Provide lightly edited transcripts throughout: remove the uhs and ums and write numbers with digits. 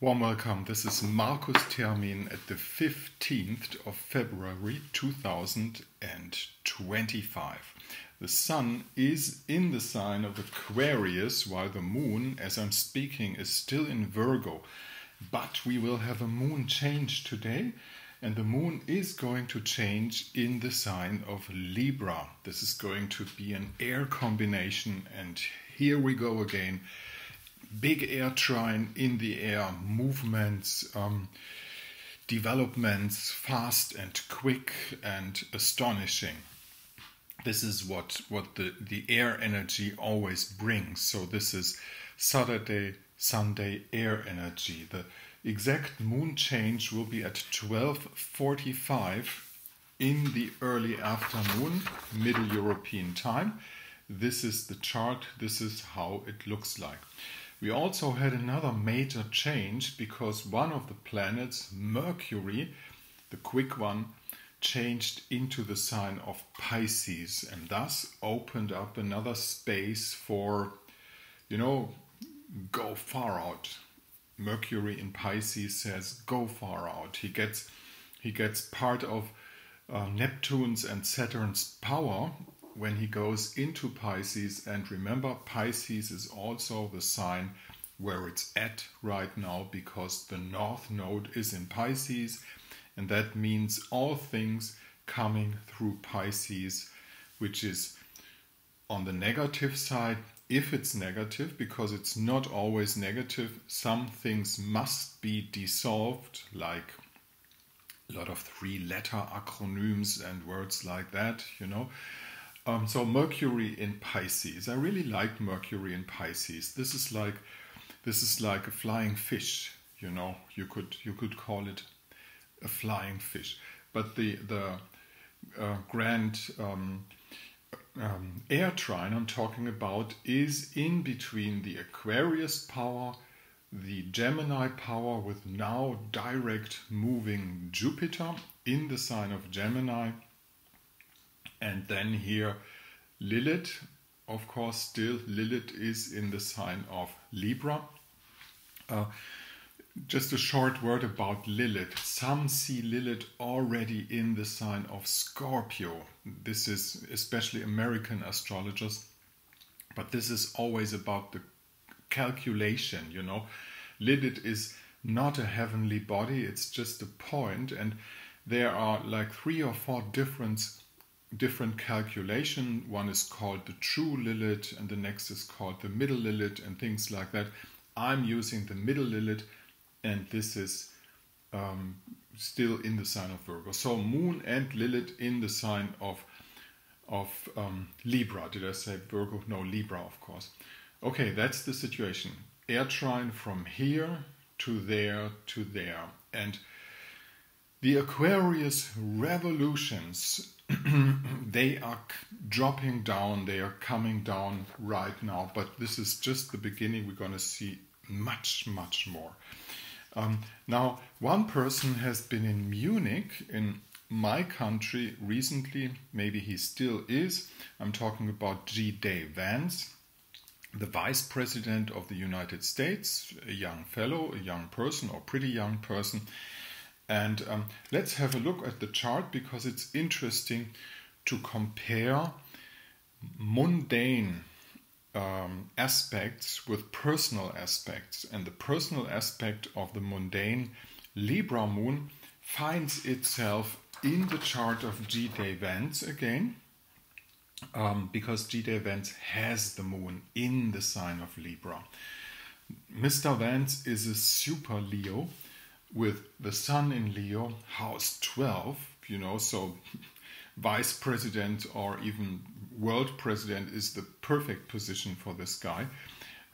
Warm welcome. This is Markus Termin at the 15th of February 2025. The Sun is in the sign of Aquarius, while the Moon, as I'm speaking, is still in Virgo. But we will have a moon change today, and the Moon is going to change in the sign of Libra. This is going to be an air combination, and here we go again. Big air trine in the air, movements, developments, fast and quick and astonishing. This is what the air energy always brings. So this is Saturday, Sunday air energy. The exact moon change will be at 12:45 in the early afternoon, Middle European time. This is the chart. This is how it looks like. We also had another major change because one of the planets, Mercury, the quick one, changed into the sign of Pisces and thus opened up another space for, go far out. Mercury in Pisces says go far out. He gets part of Neptune's and Saturn's power when he goes into Pisces. And remember, Pisces is also the sign where it's at right now because the North Node is in Pisces, and that means all things coming through Pisces, which is on the negative side, if it's negative, because it's not always negative. Some things must be dissolved, like a lot of three-letter acronyms and words like that, So Mercury in Pisces. I really like Mercury in Pisces. This is like a flying fish. You could call it a flying fish. But the grand air trine I'm talking about is in between the Aquarius power, the Gemini power with now direct moving Jupiter in the sign of Gemini. And then here Lilith, of course, still Lilith is in the sign of Libra. Just a short word about Lilith. Some see Lilith already in the sign of Scorpio. This is especially American astrologers, but this is always about the calculation, Lilith is not a heavenly body, it's just a point, and there are like 3 or 4 different calculation. One is called the true Lilith and the next is called the middle Lilith and things like that. I'm using the middle Lilith, and this is still in the sign of Virgo. So Moon and Lilith in the sign of Libra. Did I say Virgo? No, Libra, of course. Okay, that's the situation. Air trine from here to there to there. And the Aquarius revolutions, they are dropping down, they are coming down right now, but this is just the beginning. We're going to see much, much more. Now, one person has been in Munich, in my country, recently. Maybe he still is. I'm talking about G.D. Vance, the Vice President of the United States, a young fellow, a young person, or pretty young person. And let's have a look at the chart because it's interesting to compare mundane aspects with personal aspects. And the personal aspect of the mundane Libra moon finds itself in the chart of G.D. Vance again, because G.D. Vance has the moon in the sign of Libra. Mr. Vance is a super Leo with the Sun in Leo, house 12, so vice president or even world president is the perfect position for this guy.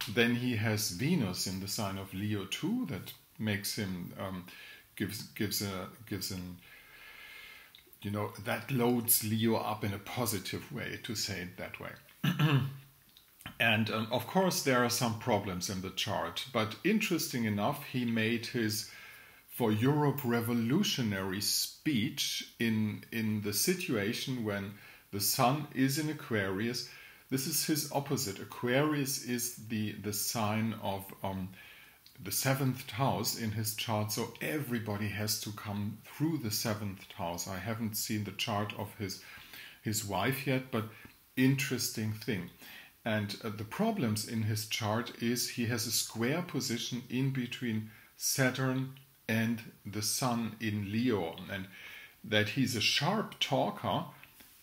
Then he has Venus in the sign of Leo too, that makes him, that loads Leo up in a positive way, to say it that way. And of course there are some problems in the chart, but interesting enough, he made his for Europe revolutionary speech in the situation when the Sun is in Aquarius. This is his opposite. Aquarius is the sign of the 7th house in his chart, so everybody has to come through the 7th house. I haven't seen the chart of his wife yet, but interesting thing. And the problems in his chart is he has a square position in between Saturn and the Sun in Leo, and that he's a sharp talker,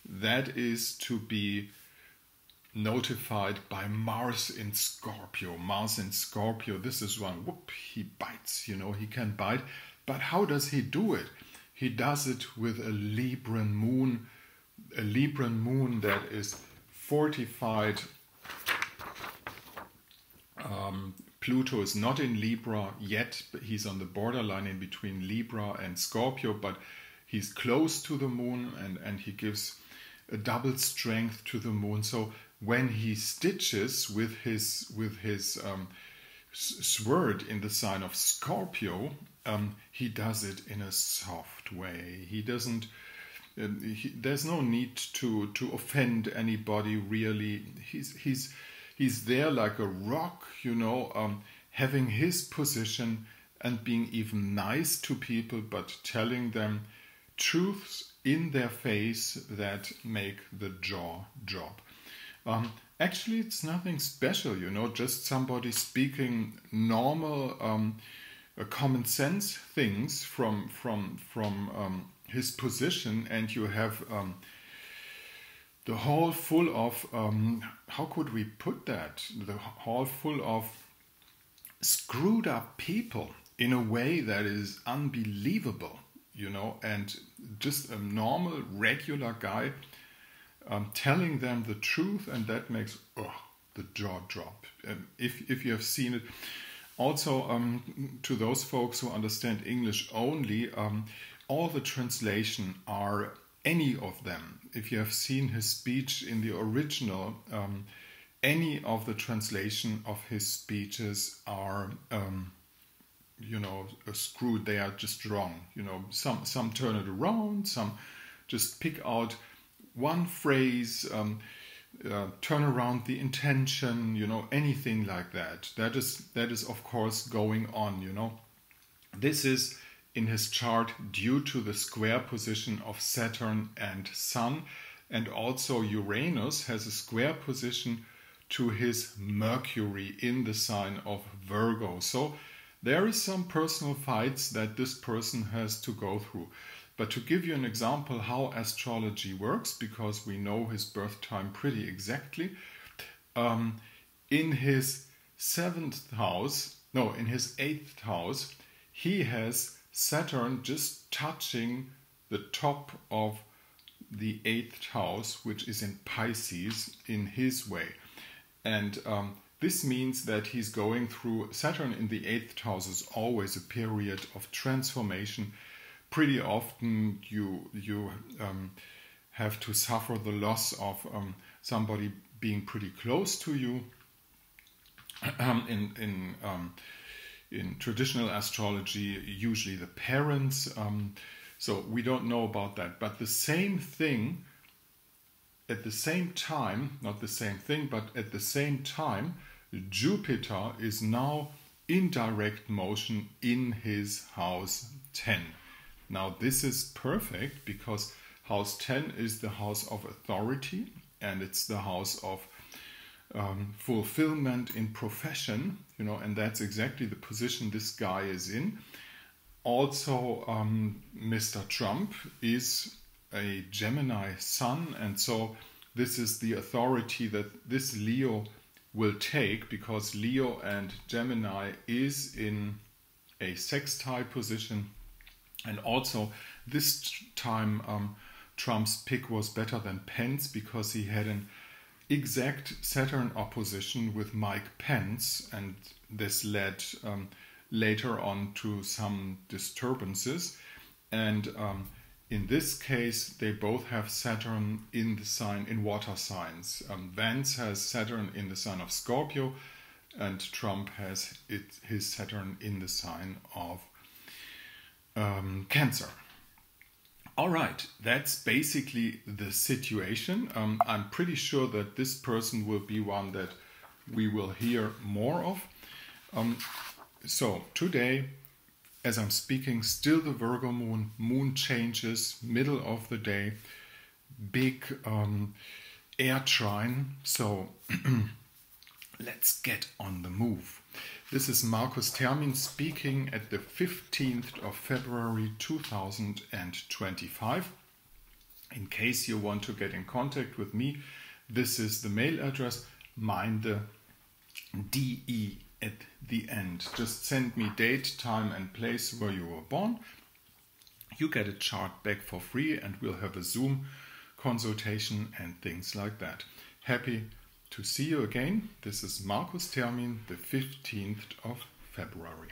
that is to be notified by Mars in Scorpio. Mars in Scorpio, this is one, whoop, he bites, you know, he can bite. But how does he do it? He does it with a Libran moon that is fortified. Pluto is not in Libra yet, but he's on the borderline in between Libra and Scorpio, but he's close to the moon, and he gives a double strength to the moon. So when he stitches with his sword in the sign of Scorpio, he does it in a soft way. He doesn't. There's no need to offend anybody really. He's there like a rock, you know, having his position and being even nice to people, but telling them truths in their face that make the jaw drop. Actually, it's nothing special, you know, just somebody speaking normal, common sense things from his position, and you have the hall full of, how could we put that? The hall full of screwed up people in a way that is unbelievable, you know, and just a normal, regular guy telling them the truth, and that makes the jaw drop. If you have seen it. Also, to those folks who understand English only, all the translation are any of them. If you have seen his speech in the original, any of the translation of his speeches are, you know, screwed. They are just wrong. You know, some turn it around, some just pick out one phrase, turn around the intention, you know, anything like that. That is of course going on, you know. This is in his chart due to the square position of Saturn and Sun, and also Uranus has a square position to his Mercury in the sign of Virgo. So there is some personal fights that this person has to go through. But to give you an example how astrology works, because we know his birth time pretty exactly, in his 7th house, no, in his 8th house, he has Saturn just touching the top of the 8th house, which is in Pisces, in his way. And this means that he's going through, Saturn in the 8th house is always a period of transformation. Pretty often you have to suffer the loss of somebody being pretty close to you. In traditional astrology, usually the parents. So we don't know about that. But the same thing, at the same time, not the same thing, but at the same time, Jupiter is now in direct motion in his house 10. Now this is perfect because house 10 is the house of authority, and it's the house of fulfillment in profession, you know, and that's exactly the position this guy is in. Also, Mr. Trump is a Gemini sun, and so this is the authority that this Leo will take, because Leo and Gemini is in a sextile position. And also this time Trump's pick was better than Pence, because he had an exact Saturn opposition with Mike Pence, and this led later on to some disturbances. And in this case, they both have Saturn in the sign, in water signs. Vance has Saturn in the sign of Scorpio, and Trump has his Saturn in the sign of Cancer. All right, that's basically the situation. I'm pretty sure that this person will be one that we will hear more of. So today, as I'm speaking, still the Virgo moon changes, middle of the day, big air trine. So let's get on the move. This is Marcus Termin speaking at the 15th of February 2025. In case you want to get in contact with me, this is the mail address, mind the DE at the end. Just send me date, time and place where you were born. You get a chart back for free and we'll have a Zoom consultation and things like that. Happy to see you again. This is Marcus Termin, the 15th of February.